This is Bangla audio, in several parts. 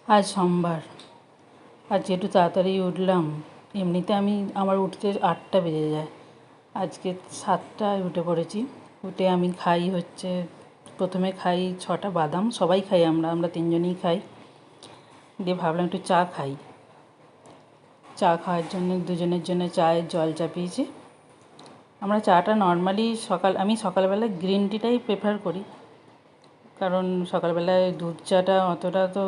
আজ সোমবার। আজ একটু তাড়াতাড়ি উঠলাম। এমনিতে আমার উঠতে 8টা বেজে যায়। আজকে 7টায় উঠে পড়েছি। উঠে আমি খাই হচ্ছে, প্রথমে খাই 6টা বাদাম। সবাই খাই, আমরা তিনজনই খাই। দিয়ে ভাবলাম একটু চা খাই। চা খাওয়ার জন্য দুজনের জন্য চায়ের জল চাপিয়েছি। আমরা চাটা নর্মালি আমি সকালবেলা গ্রিন টিটাই প্রেফার করি, কারণ সকালবেলায় দুধ চাটা অতটা তো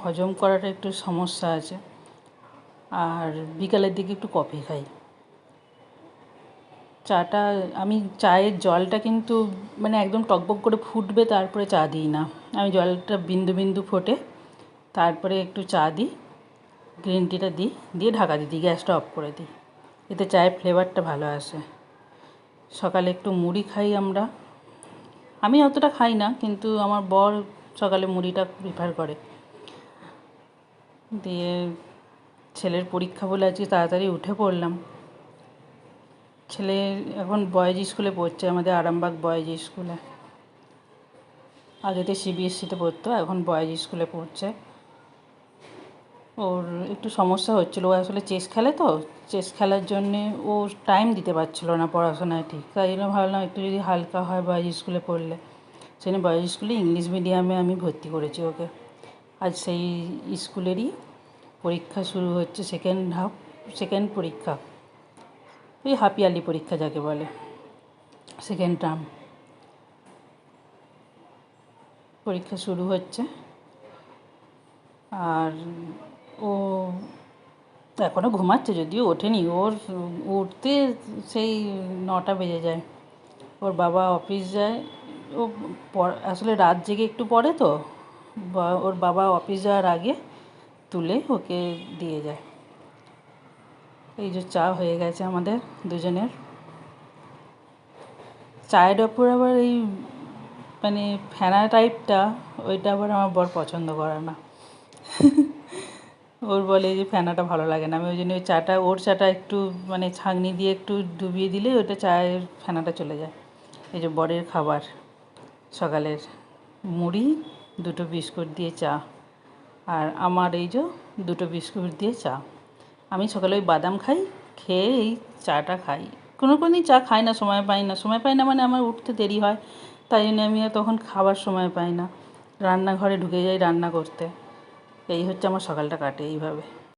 হজম করাটা একটু সমস্যা আছে। আর বিকালের দিকে একটু কফি খাই। চাটা আমি চায়ের জলটা কিন্তু একদম টকবক করে ফুটবে তারপরে চা দিই না। আমি জলটা বিন্দু বিন্দু ফোটে তারপরে একটু চা দিই, গ্রিন টিটা দিই, দিয়ে ঢাকা দিই, গ্যাসটা অফ করে দিই। এতে চায়ের ফ্লেভারটা ভালো আসে। সকালে একটু মুড়ি খাই আমরা। আমি অতটা খাই না, কিন্তু আমার বর সকালে মুড়িটা প্রিফার করে। দিয়ে ছেলের পরীক্ষা বলে আজকে তাড়াতাড়ি উঠে পড়লাম। ছেলে এখন বয়েজ স্কুলে পড়ছে, আমাদের আরামবাগ বয়েজ স্কুলে। আগেতে সিবিএসসিতে পড়তো, এখন বয়েজ স্কুলে পড়ছে। ওর একটু সমস্যা হচ্ছিলো, ও আসলে চেস খেলে, তো চেস খেলার জন্যে ও টাইম দিতে পারছিলো না পড়াশোনায় ঠিক। তাই জন্য ভাবলাম একটু যদি হালকা হয় বয়েজ স্কুলে পড়লে। সেজন্য বয়েজ স্কুলে ইংলিশ মিডিয়ামে আমি ভর্তি করেছি ওকে। আজ সেই স্কুলেরই পরীক্ষা শুরু হচ্ছে, সেকেন্ড পরীক্ষা, ওই হাফ ইয়ারলি পরীক্ষা যাকে বলে, সেকেন্ড টার্ম পরীক্ষা শুরু হচ্ছে। আর ও এখনও ঘুমাচ্ছে, যদিও ওঠেনি। ওর উঠতে সেই 9টা বেজে যায়। ওর বাবা অফিস যায়। ও আসলে রাত জেগে একটু পড়ে, তো ওর বাবা অফিস যাওয়ার আগে তুলে ওকে দিয়ে যায়। এই যে চা হয়ে গেছে আমাদের দুজনের। চায়ের ওপর আবার এই ফেনা টাইপটা, ওইটা আবার আমার বর পছন্দ করে না। ওর বলে যে ফেনাটা ভালো লাগে না। আমি ওই জন্য ওর চাটা একটু ছাঁকনি দিয়ে একটু ডুবিয়ে দিলে ওটা চায়ের ফেনাটা চলে যায়। এই যে বরের খাবার সকালের মুড়ি, 2টো বিস্কুট দিয়ে চা। আর আমার এই যে 2টো বিস্কুট দিয়ে চা। আমি সকালে ওই বাদাম খাই, খেয়ে এই চাটা খাই। কোনো দিন চা খাই না, সময় পাই না আমার উঠতে দেরি হয়। তাই জন্য আমি তখন খাবার সময় পাই না, রান্নাঘরে ঢুকে যাই রান্না করতে। এই হচ্ছে আমার সকালটা কাটে এইভাবে।